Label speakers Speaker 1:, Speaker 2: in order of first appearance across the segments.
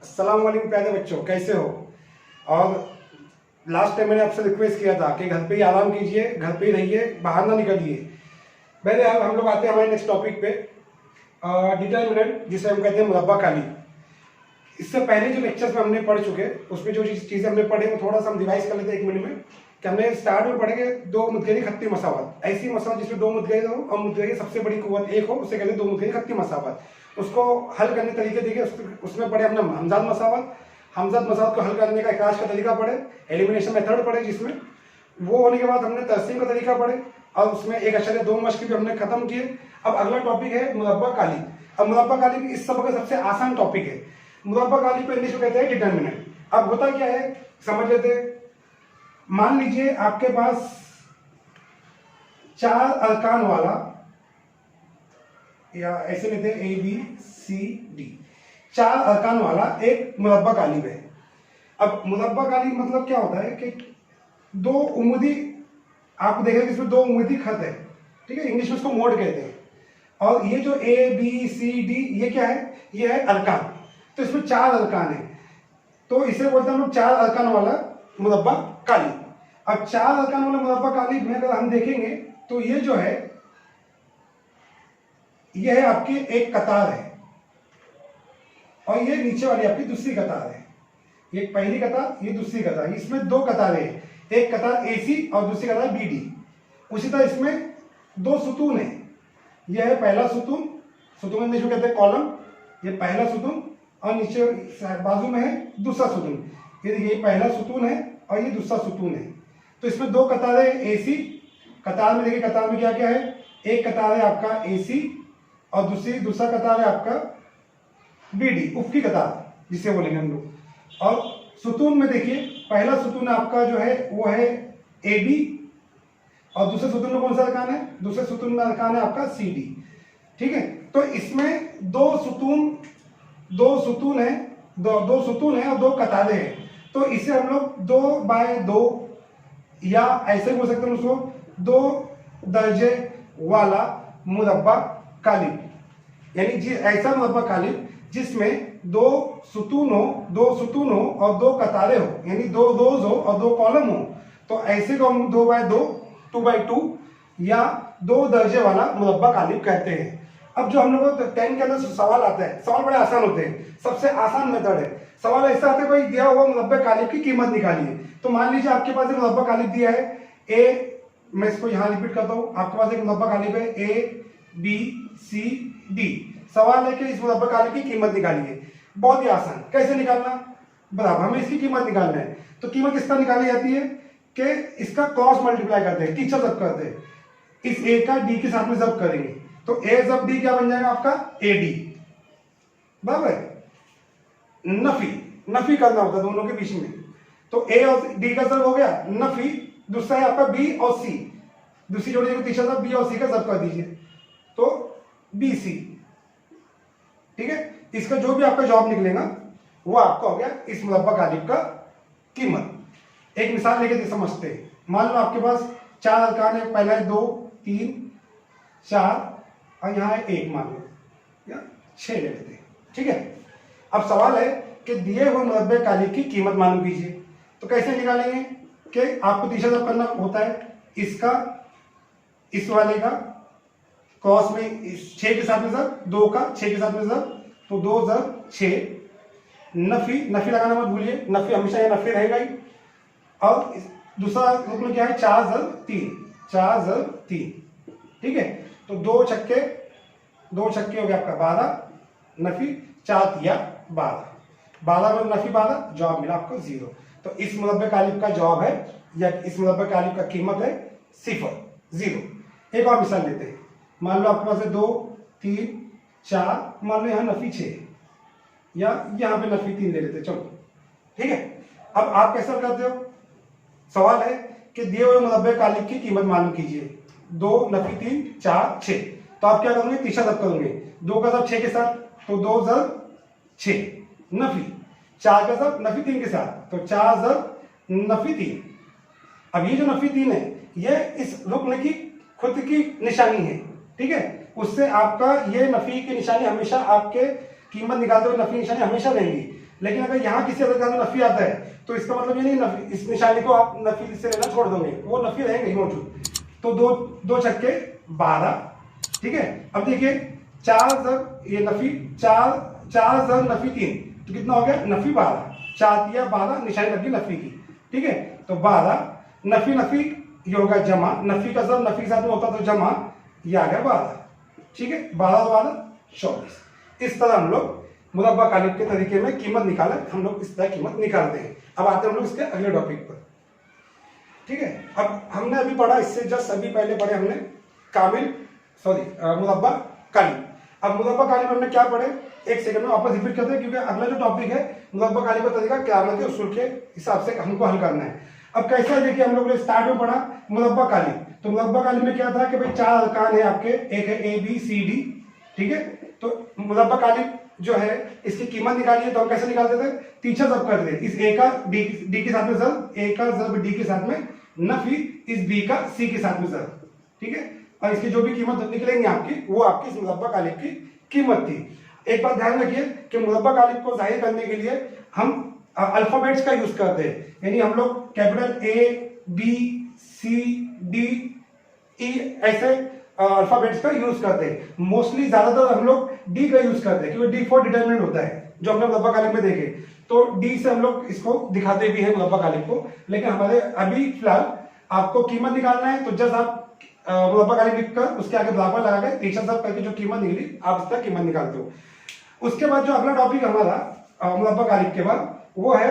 Speaker 1: अस्सलाम वालेकुम प्यारे बच्चों, कैसे हो। और लास्ट टाइम मैंने आपसे रिक्वेस्ट किया था कि घर पे ही आराम कीजिए, घर पे ही रहिए, बाहर ना निकलिए। बहरहाल हम लोग आते हैं हमारे नेक्स्ट टॉपिक पे, डिटर्मिनेंट, जिसे हम कहते हैं मुरब्बा काली। इससे पहले जो लेक्चर्स में हमने पढ़ चुके, उसमें जो चीज़ें हमने पढ़ी वो थोड़ा सा हम रिवाइज कर लेते हैं 1 मिनट में। कि हमने स्टार्ट में पढ़ेंगे दो मुद्गरी खत्ती मसावत, ऐसी मसावत जिसमें दो मुद्गरी हो और मुद्गरी की सबसे बड़ी कुव्वत एक हो, उसे कहते हैं दो मुद्गरी खत्ती मसावत। उसको हल करने तरीके देखे, उसमें पढ़े हमने हमजाद मसावत। हमजाद मसावत को हल करने का इकराज का तरीका पढ़े, एलिमिनेशन मेथड पढ़े, जिसमें वो होने के बाद हमने तहसीन का तरीका पढ़े और उसमें 1.2 मश्क भी हमने खत्म किए। अब अगला टॉपिक है मुरब्बा काली। अब मुरब्बा काली इस सबक का सबसे आसान टॉपिक है। मुरब्बा काली को इंग्लिश में कहते हैं डिटर्मिनेंट। अब होता क्या है समझ लेते हैं। मान लीजिए आपके पास 4 अरकान वाला, या ऐसे लेते हैं ABCD, 4 अरकान वाला एक मुरब्बा कालिब है। अब मुरब्बा कालिब मतलब क्या होता है कि दो उम्मदी, आप देखेंगे इसमें 2 उम्मदी खत है, ठीक है, इंग्लिश में उसको मोड कहते हैं। और ये जो ABCD ये क्या है, ये है अरकान। तो इसमें 4 अरकान है, तो इसे बोलते हैं हम लोग 4 अरकान वाला मुरब्बा कालिब। अब 4 अरकान वाला मुरब्बा कालिब में अगर हम देखेंगे तो ये जो है, ये है आपकी एक कतार है और ये नीचे वाली आपकी दूसरी कतार है। ये पहली कतार, ये दूसरी कतार, इसमें 2 कतारें हैं, एक कतार AC और दूसरी कतार BD। उसी तरह इसमें 2 सुतून है, यह है पहला सुतून, सुतून इंग्लिश में कहते हैं कॉलम, ये पहला सुतून, और नीचे बाजू में है दूसरा सुतून। ये पहला सुतून है और ये दूसरा सुतून है। तो इसमें 2 कतारें AC। कतार में देखिए, कतार में क्या क्या है, एक कतार है आपका AC और दूसरा कतार है आपका BD, उफ़क़ी कतार जिसे बोलेंगे हम लोग। और सुतून में देखिए, पहला सुतून आपका जो है वो है AB और दूसरे सुतून में कौन सा अरकान है, दूसरे सुतून में अरकान है आपका CD, ठीक है। तो इसमें 2 सुतून है, दो सुतून है और 2 कतारें हैं। तो इसे हम लोग 2x2 या ऐसे बोल सकते हैं उसको 2 दर्जे वाला मुरब्बा कालिब, यानी ऐसा मुरब्बा कालिब जिसमें 2 सुतून हो और 2 कतारें हो, यानी 2 रोज हो और 2 कॉलम हो। तो ऐसे को हम 2x2, 2x2 या 2 दर्जे वाला मुरब्बा कालिब कहते हैं। अब जो हम लोग 10 के अंदर सवाल आता है, सवाल बड़े आसान होते हैं, सबसे आसान मेथड है। सवाल ऐसा आता है, कोई दिया हुआ मुरब्बा कालिब की कीमत निकालिए। तो मान लीजिए आपके पास एक मुरब्बा कालिब दिया है मैं इसको यहाँ रिपीट करता हूँ, आपके पास एक मुरब्बा कालिब है ABCD। सवाल है कि इस मुरब्बा कालिब की कीमत निकालिए। बहुत ही आसान, कैसे निकालना, बराबर हमें इसकी कीमत निकालना है। तो कीमत किस तरह निकाली जाती है कि इसका क्रॉस मल्टीप्लाई करते हैं, टीचर जब करते हैं, इस A का D के साथ में जब करेंगे तो A जब D क्या बन जाएगा आपका AD, बराबर। नफी करना होता है दोनों के बीच में। तो A और D का जब हो गया नफी, दूसरा है आपका B और C, दूसरी जोड़ी को तीसरा जब B और C का जब कर दीजिए तो BC, ठीक है। इसका जो भी आपका जवाब निकलेगा वो आपका हो गया इस मुरब्बा कालिब का कीमत। एक मिसाल लेके समझते हैं। मान लो आपके पास 4 अरकान है, पहला है 2, 3, 4 और यहाँ है 1, मान लो, या 6 ले लेते हैं, ठीक है। अब सवाल है कि दिए हुए मुरब्बे कालिब की कीमत मालूम कीजिए। तो कैसे निकालेंगे कि आपको तीसरा जब करना होता है, इसका इस वाले का क्रॉस में 6 के साथ में जब, 2 का 6 के साथ में जब, तो 2 जब 6, नफी लगाना मत भूलिए, नफी हमेशा ये नफी रहेगा ही। और दूसरा रुकन क्या है, 4 जब 3, ठीक है। तो 2 छक्के हो गया आपका 12, नफी 4 तिया 12 में नफी 12, जवाब मिला आपको 0। तो इस मुरब्बे कालिब का जवाब है, या इस मुरब्बे कालिब का कीमत है 0। एक और मिसाल लेते हैं। मान लो आपके पास है 2, 3, 4, मान लो यहाँ नफी 6 या यहाँ पे नफी 3 ले लेते हैं, चलो, ठीक है। अब आप कैसे करते हो, सवाल है कि दिए हुए मुरब्बे कालिब की कीमत मालूम कीजिए। 2 नफी 3 4 6, तो आप क्या करोगे, तीसरा जब करोगे, 2 का जब 6 के साथ, तो 2 जब 6, नफी 4 का जब नफी 3 के साथ, तो 4 जब नफी 3। अब ये जो नफी 3 है, ये इस रुकन की खुद की निशानी है, ठीक है। उससे आपका ये नफी की निशानी हमेशा आपके कीमत निकालते हुए नफी निशानी हमेशा रहेंगी। लेकिन अगर यहाँ किसी अदद के साथ में नफी आता है तो इसका मतलब ये नहीं नफी, इस निशानी को आप नफी से लेना छोड़ दोगे, वो नफी रहेंगे ही मौजूद। तो दो छक्के 12, ठीक है। अब देखिए 4 जब ये नफी 4 जब नफी 3 तो कितना हो गया, नफी 12, 4 दिया 12, निशानी लगी नफी की, ठीक है। तो 12 नफी नफी ये होगा जमा, नफी का जब नफी के साथ में होता तो जमा, ये आ गया 12, ठीक है। 12 12 24। इस तरह हम लोग मुरब्बा कालिब के तरीके में कीमत निकाला, हम लोग इस तरह कीमत निकालते हैं। अब आते हैं हम लोग इसके अगले टॉपिक पर, ठीक है। अब हमने अभी पढ़ा, इससे जस्ट अभी पहले पढ़े हमने मुरब्बा कालिब। अब मुरब्बा कालिब हमने क्या पढ़े, एक सेकंड में वापस रिपीट करते हैं, क्योंकि अगला जो टॉपिक है मुरब्बा कालिब का तरीका क़यामत के उसूल के हिसाब से हमको हल करना है। अब कैसा है देखिए, हम लोग ने स्टार्ट में पढ़ा मुरब्बा कालिब। तो मुरब्बा कालिब में क्या था कि भाई 4 अरकान है आपके, एक है ए बी सी डी, ठीक है। तो मुरब्बा कालिब जो है इसकी कीमत निकालिए तो हम कैसे निकालते थे, तीसरा जब कर दे, इस ए का डी के साथ में जब, ए का जब डी के साथ में नफी, इस बी का सी के साथ में जब, ठीक है। और इसकी जो भी कीमत निकलेंगी आपकी, वो आपकी इस मुरब्बा कालिब की कीमत थी। एक बात ध्यान रखिए कि मुरब्बा कालिब को जाहिर करने के लिए हम अल्फाबेट्स का यूज करते हैं, यानी हम लोग capital A B C D E ऐसे अल्फाबेट्स का यूज करते हैं। मोस्टली ज्यादातर हम लोग डी का यूज करते हैं, क्योंकि डी फॉर डिटरमिनेंट होता है, जो हमने मुरब्बा कालिब में देखे। तो डी से हम लोग इसको दिखाते भी हैं मुरब्बा कालिब को। लेकिन हमारे अभी फिलहाल आपको कीमत निकालना है, तो जस्ट आप मुरब्बा कालिब लिखकर उसके आगे बराबर लगा के तीसरा सब करके जो कीमत निकली आप इसका कीमत निकालते हो। उसके बाद जो अगला टॉपिक हमारा मुरब्बा कालिब के बाद, वो है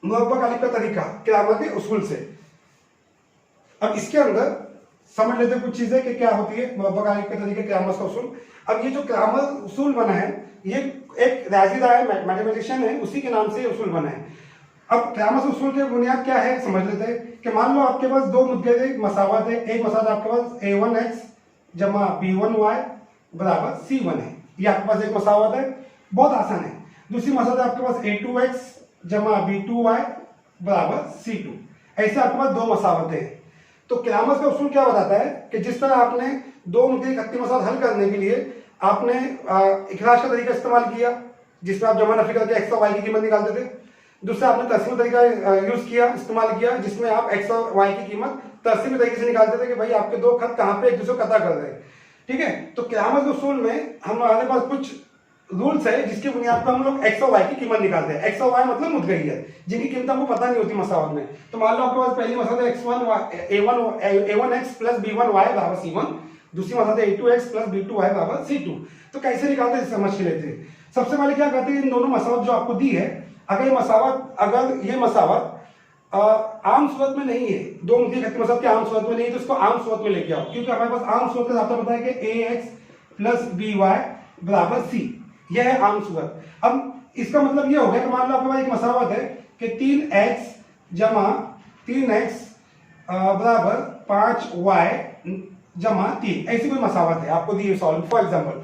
Speaker 1: मुरब्बा कालिब का तरीका क़यामत के उसूल से। अब इसके अंदर समझ लेते कुछ चीजें कि क्या होती है मुरब्बा कालिब के तरीके क़यामत का उसूल। अब ये जो क़यामत उसूल बना है, ये एक रियाज़ीदान है, मैथमेटिशियन है, उसी के नाम से उसूल बना है। अब क़यामत उसूल की बुनियाद क्या है समझ लेते हैं कि मान लो आपके पास दो मुद्दे थे, मसावत है। एक मसावत आपके पास a1x जमा b1y बराबर c1 है, ये आपके पास एक मसावत है, बहुत आसान है। दूसरी मसावत आपके पास a2x जमा b2y बराबर c2, ऐसे आपके पास दो मसावतें हैं। तो क़यामत का उसूल क्या बताता है कि जिस तरह आपने दो मुद्दे की इकट्ठी मसावत हल करने के लिए आपने इखराज का तरीका इस्तेमाल किया, जिसमें आप जमा नफी करके एक्स और वाई की कीमत निकालते थे। दूसरा आपने तस्वीर तरीका यूज किया, इस्तेमाल किया, जिसमें आप एक्स और वाई की कीमत तस्वीर तरीके से निकालते थे कि भाई आपके दो खत कहाँ पे एक दूसरे को कता कर रहे हैं, ठीक है। तो क़यामत के उसूल में हमारे पास कुछ रूल्स है, जिसकी बुनियाद पर हम लोग एक्स और वाई की कीमत निकालते हैं। एक्स और वाई मतलब मुद्दई, जिनकी कीमत हमको पता नहीं होती मसावत में। तो मान लो आपके पास पहली मसावत है a1x प्लस b1y बराबर c1, दूसरी मसावत है a2x प्लस b2y बराबर c2। तो कैसे निकालते हैं समझ के लेते हैं। सबसे पहले क्या करते हैं, इन दोनों मसावत जो आपको दी है, अगर ये मसावत आम सूरत में नहीं है, दो मुद्दे इकट्ठी मसावत की आम सूरत में नहीं है, तो इसको आम सूरत में लेके आओ, क्योंकि हमारे पास आम सूरत का रास्ता पता है कि ax प्लस by बराबर c, यह है आम सूरत। अब इसका मतलब ये हो गया कि मान लो आपके पास एक मसावत है कि 3x जमा 3x बराबर 5y जमा 3, ऐसी कोई मसावत है आपको दी सॉल्व फॉर एग्जांपल,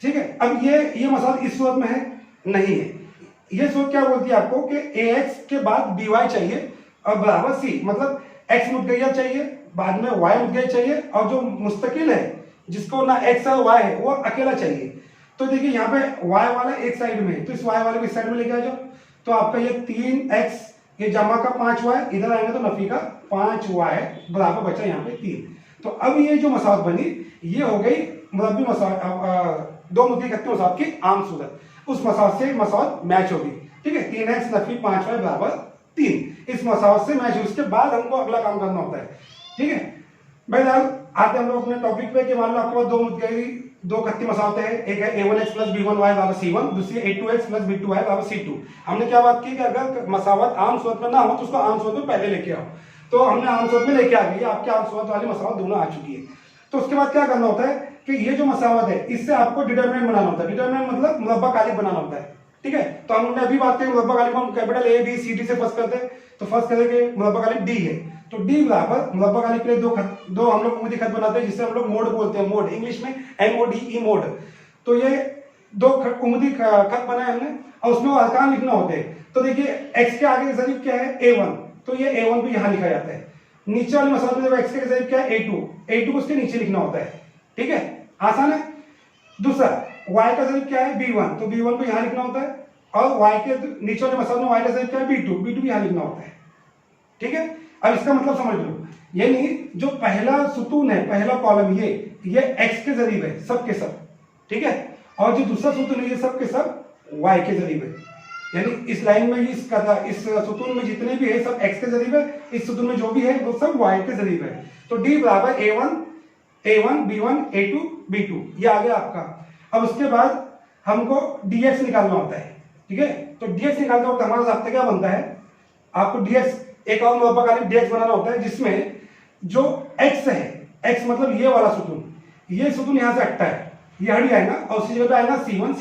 Speaker 1: ठीक है। अब ये मसावत इस सूरत में है नहीं है। ये सूरत क्या बोलती है आपको कि ax के बाद by चाहिए और बराबर c, मतलब x मुद्गैया चाहिए, बाद में y मुद्गैया चाहिए, और जो मुस्तकिल है जिसको ना x और y है वो अकेला चाहिए। तो देखिए यहाँ पे y वाला एक साइड में है, तो इस y वाले को इस साइड में लेके आ जाओ। तो आपका ये 3x, ये जमा का 5y, इधर आएंगे तो नफी का 5y बराबर बचा यहाँ पे 3। तो अब ये जो मसावत बनी, ये हो गई मुरब्बी मसावत, दो मुद्दे इकट्ठी मसावत की आम सूरत। उस मसावत से मसावत मैच होगी, ठीक है। 3x नफी 5y बराबर 3, इस मसावत से मैच। उसके बाद हमको अगला काम करना होता है, ठीक है। बहरहाल आते हम लोग अपने टॉपिक पे कि मान लो आपके पास दो मुद्दे दो इकट्ठी मसावतें हैं, एक है a1x प्लस b1y बराबर c1, दूसरी a2x प्लस b2y बराबर c2। हमने क्या बात की कि अगर मसावत आम सूरत में ना हो तो उसको आम सूरत में पहले लेके आओ। तो हमने आम सूरत में लेके आ गई, आपके आम सूरत वाली मसावत दोनों आ चुकी है। तो उसके बाद क्या करना होता है कि ये जो मसावत है, इससे आपको डिटरमिनेंट बनाना होता है। डिटरमिनेंट मतलब मुरब्बा कालिब बनाना होता है, ठीक है। तो हमने अभी बात की मुरब्बा कालिब हम capital A B C D से फर्स्ट करते हैं, तो फर्स्ट करेंगे मुरब्बा कालिब डी है, तो डी बराबर मुरब्बा कालिब के लिए दो हम लोग उम्मीदी खत बनाते हैं, जिसे हम लोग मोड बोलते हैं, मोड इंग्लिश में MODE मोड। तो ये दो उम्मीदी खत बनाए हमने, और उसमें वो अरकान लिखना होते हैं। तो देखिए x के आगे जरीब क्या है a1, तो ये a1 भी यहाँ लिखा जाता है। नीचे वाली मसावत में x के जरीब क्या है a2 को उसके नीचे लिखना होता है, ठीक है, आसान है। दूसरा y का जरीब क्या है b1, तो b1 को यहाँ लिखना होता है, और y के नीचे वाले मसल में y का जरीब क्या है b2, b2 यहाँ लिखना होता है। ठीक है, अब इसका मतलब समझ लो, यानी जो पहला सुतून है, पहला कॉलम ये x के जरीब है सब के सब। ठीक है, और जो दूसरा सुतून है ये सब के सब y के जरीब है। यानी इस लाइन में इस सुतून में जितने भी है सब x के जरीब है, इस सुतून में जो भी है वो सब y के जरीब है। तो d बराबर a1 b1 a2 b2 ये आ गया आपका। अब उसके बाद हमको dx निकालना होता है। ठीक है, तो dx निकालते वक्त हमारा रास्ता क्या बनता है, आपको dx एक और मुरब्बाकालिक dx बनाना होता है जिसमें जो x है, x मतलब ये वाला सुतून, ये सुतून यहां से हटता है, ये हट जाएगा और उसी जगह पे आएगा c1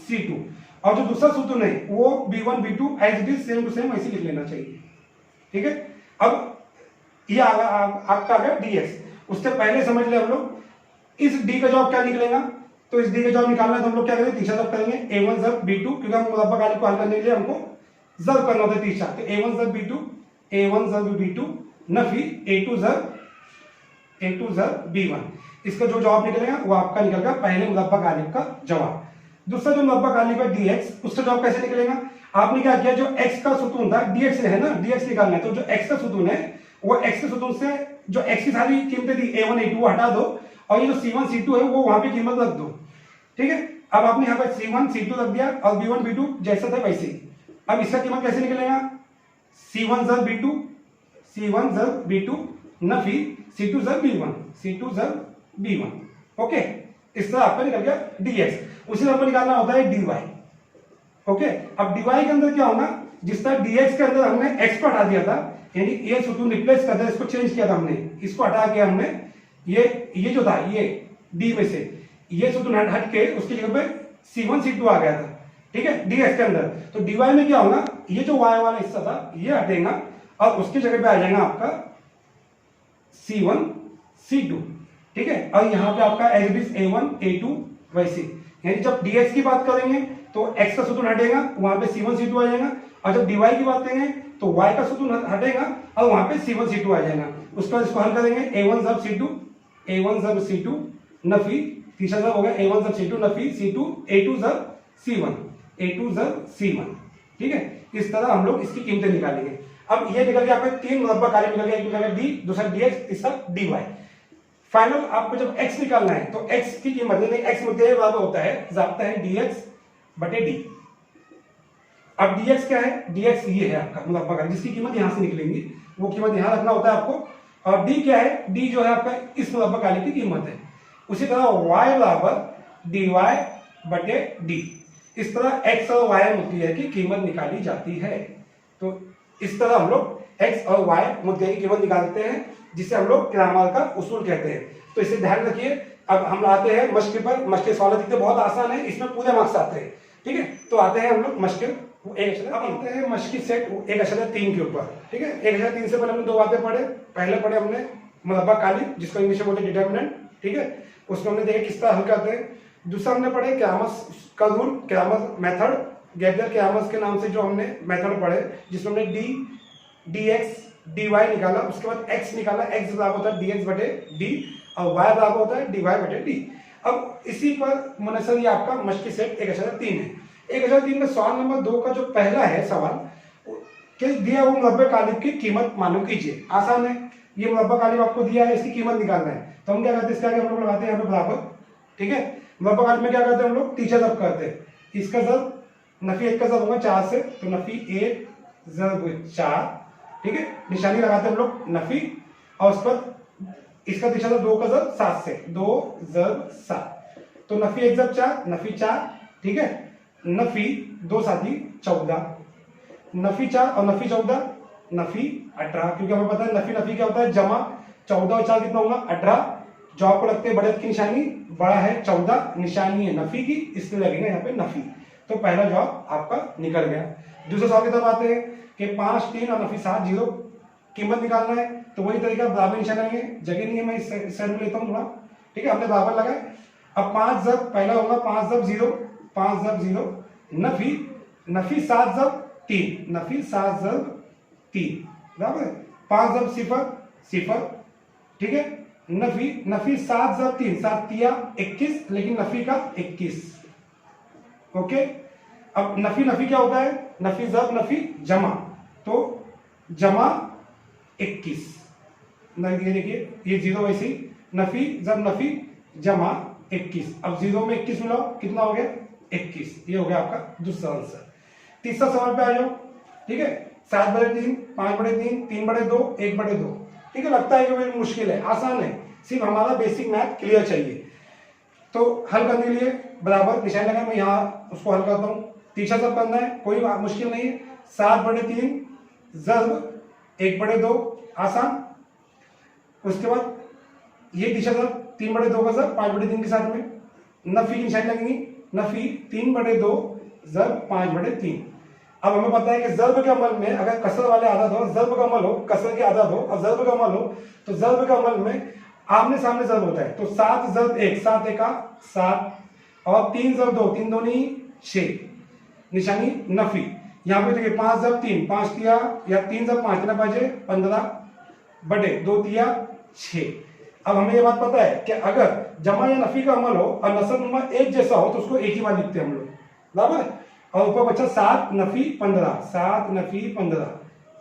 Speaker 1: c2 और जो दूसरा सुतून है वो b1 b2 as it is same to same ऐसे लिख लेना चाहिए। ठीक है, अब ये आपका आ गया dx। उससे पहले समझ ले हम लोग इस d का जवाब क्या निकलेगा, तो इस d का जवाब निकालना है तो हम लोग क्या करेंगे, तीसरा जब करेंगे a1 जब b2, क्योंकि हम मुरब्बाकालिक को हल करने के लिए हमको जब करना होता है तीसरा, तो a1 जब b2 नफी a2 जब b1। इसका जो जवाब निकलेगा वो आपका निकल गया पहले मुरब्बाकालिक का जवाब। दूसरा जो मुरब्बाकालिक है dx, उसका जवाब कैसे निकलेगा, आपने क्या किया, जो x का सुतून था dx है ना, dx निकालना है, तो जो x का सुतून है वो x के सुतून से जो x की सारी कीमतें थी a1 a2 वो हटा दो और ये जो c1 c2 है वो वहां पे कीमत रख दो। ठीक है, अब आपने यहाँ पर c1 c2 रख दिया और b1 b2 जैसा था वैसे ही। अब इसका कीमत कैसे निकलेगा, c1 जब b2 नफी c2 जब b1। ओके, इस तरह आपका निकल गया dx। उसी तरह निकालना होता है dy। ओके, अब dy के अंदर क्या होगा, जिस तरह dx के अंदर हमने x को हटा दिया था, यानी ये सुतून रिप्लेस कर दिया, इसको चेंज किया था हमने, इसको हटा के हमने ये जो था ये d में से ये सुतून हट के उसकी जगह पे c1 c2 आ गया था। ठीक है, dx के अंदर, तो dy में क्या होगा, ये जो y वाला हिस्सा था ये हटेगा और उसकी जगह पे आ जाएगा आपका c1 c2। ठीक है, और यहाँ पे आपका as it is a1 a2 वैसे, यानी जब dx की बात करेंगे तो x का सुतून हटेगा, वहां पे c1 c2 आ जाएगा, और जब dy की बात करेंगे तो y का सुतून हटेगा और वहां पे c1 c2 आ जाएगा। उसके बाद इसको हल करेंगे a1 जब c2 नफी, तीसरा जब हो गया a1 जब c2 नफी c2 a2 जब c1। ठीक है, इस तरह हम लोग इसकी कीमतें निकालेंगे। अब ये निकल गया आपके तीन मुरब्बाकालिक निकल गया, एक निकल गया d, दूसरा dx, तीसरा dy। फाइनल आपको जब x निकालना है तो x की कीमत यानी x मुद्दे बराबर होता है, जाता है dx बटे d। अब dx क्या है, dx ये है आपका मुरब्बाकालिक जिसकी कीमत यहां से निकलेंगी, वो कीमत यहां रखना होता है आपको। और d क्या है, d जो है आपका इस मुरब्बाकालिक की कीमत है। उसी तरह y बराबर dy बटे d। इस तरह x और y मुद्दे की कीमत निकाली जाती है। तो इस तरह हम लोग x और y मुद्दे की कीमत निकालते हैं, जिसे हम लोग ग्रामर का उसूल कहते हैं। तो इसे ध्यान रखिए। अब हम आते हैं मश्क पर। मश्क सवाल दिखते बहुत आसान है, इसमें पूरे मार्क्स आते हैं। ठीक है, तो आते हैं हम लोग मश्क एक आते हैं मश्क सेट 1/3 के ऊपर। ठीक है, 1/3 से पहले हमने दो बातें पढ़े। पहले पढ़े हमने मुरब्बाकालिक, जिसको इंग्लिश में बोलते हैं डिटर्मिनेंट। ठीक है, उसमें हमने देखा किस तरह हल करते हैं। दूसरा हमने पढ़े क्रामर्स का rule, Kramers method, Gabriel Kramers के नाम से जो हमने मेथड पढ़े, जिसमें हमने dx dy निकाला। उसके बाद x निकाला, x बराबर होता है dx बटे d और y बराबर होता है dy बटे d। अब इसी पर मुनसर ये आपका मश्क सेट 1/3 है। 1/3 में सवाल नंबर 2 का जो पहला है सवाल कि दिया हुआ मुरब्बाकालिक की कीमत मालूम कीजिए। आसान है, ये मुरब्बाकालिक आपको दिया है, इसकी कीमत निकालना है। तो हम क्या करते हैं, इसका हम लोग लगाते हैं यहाँ पे बराबर। ठीक है, मुरब्बाकालिक में क्या करते हैं हम लोग, तीसरा ज़ब्त करते हैं। इसका ज़ब्त नफी 1 का ज़ब्त होगा 4 से, तो नफी 1 ज़ब्त 4। ठीक है, निशानी लगाते हैं हम लोग नफी, और उस पर इसका तीसरा ज़ब्त 2 का ज़ब्त 7 से, 2 ज़ब्त 7, तो नफी 1 ज़ब्त 4 नफी 4। ठीक है, नफी 2 साथी 14, नफी 4 और नफी 14 नफी 18, क्योंकि हमें पता है नफी नफी क्या होता है, जमा। 14 और 4 कितना होगा 18। जो आपको लगते हैं बढ़त की निशानी, बड़ा है 14, निशानी है नफी की, इसलिए लगेगा यहाँ पे नफी। तो पहला जवाब आपका निकल गया। दूसरे सवाल की तरफ आते हैं कि 5 3 और नफी 7 0 कीमत निकालना है। तो वही तरीका, बराबर निशान आएंगे, जगह नहीं है, मैं इस साइड में लेता हूँ थोड़ा। ठीक है, हमने बराबर लगाए। अब 5 ज़ब्त पहला होगा 5 ज़ब्त 0, 5 ज़ब्त 0 नफी 7 ज़ब्त 3, नफी 7 ज़ब्त 3 बराबर है। 5 ज़ब्त 0 ठीक है, नफी 7 ज़ब्त 3, 7 3 21, लेकिन नफी का 21। ओके, अब नफी नफी क्या होता है, नफी जब नफी जमा, तो जमा 21, ये देखिए ये 0 वैसे ही, नफी जब नफी जमा 21, अब 0 में 21 मिलाओ कितना हो गया 21, ये हो गया आपका दूसरा आंसर। तीसरा सवाल पे आ जाओ, ठीक है, 7/3, 5/3, 3/2, 1/2, ठीक है। लगता है कि भाई मुश्किल है, आसान है, सिर्फ हमारा बेसिक मैथ क्लियर चाहिए। तो हल करने के लिए बराबर निशान लगा, मैं यहाँ उसको हल करता हूँ। तीसरा सब करना है, कोई मुश्किल नहीं है। 7/3 ज़र्ब 1/2, आसान। उसके बाद ये तीसरा सब 3/2 का ज़र्ब 5/3 के साथ में नफी की निशानी लगेंगी, नफी 3/2 ज़र्ब 5/3। अब हमें पता है कि ज़र्ब के अमल में अगर कसर वाले आदत हो, ज़र्ब का अमल हो, कसर की आदत हो और ज़र्ब का अमल हो, तो ज़र्ब का अमल में आमने सामने ज़र्ब होता है। तो 7 ज़र्ब 1, 7 एका 7, और 3 ज़र्ब 2, 3 दूनी 6, निशानी नफी। यहाँ पे देखिए 5 ज़र्ब 3, 5 तिया या 3 ज़र्ब 5, 3 5 15/2 तिया 6। अब हमें ये बात पता है कि अगर जमा या नफी का अमल हो और नसब नुमा एक जैसा हो तो उसको एक ही बार लिखते हैं हम लोग, बराबर। और ऊपर बच्चा 7 नफी 15, 7 नफी 15,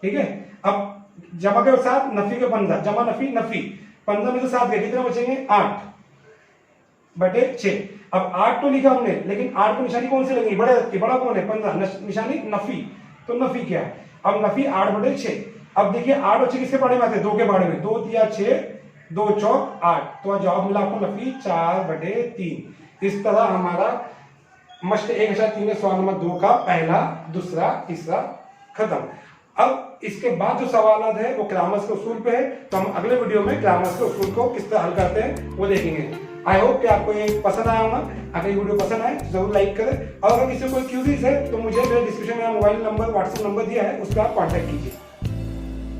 Speaker 1: ठीक है। अब जमा के 7, नफी के 15, जमा नफी नफी 15 में से 7 गए, कितने बचेंगे 8/6। अब 8 तो लिखा हमने, लेकिन 8 को निशानी कौन सी लगेगी, बड़ा कौन है 15, निशानी नफी, तो नफी क्या है, अब नफी 8/6। अब देखिए 8 बच्चे किसके बारे में आते हैं, 2 के बारे में, 2 तिया 6, 2 चौक 8, तो जवाब मिला आपको नफी 4/3। इस तरह हमारा मस्ट 1/3 सवाल नंबर 2 का पहला, दूसरा, तीसरा खत्म। अब इसके बाद जो सवाल है वो ग्रामर्स के उसूल पे है, तो हम अगले वीडियो में ग्रामर्स के उसूल को किस तरह हल करते हैं वो देखेंगे। आई होप कि आपको ये पसंद आया होगा। अगर ये वीडियो पसंद आए तो जरूर लाइक करें, और अगर किसी को कोई क्यूरीज है तो मुझे मेरे डिस्क्रिप्शन में मोबाइल नंबर, व्हाट्सएप नंबर दिया है, उस पर आप कॉन्टैक्ट कीजिए।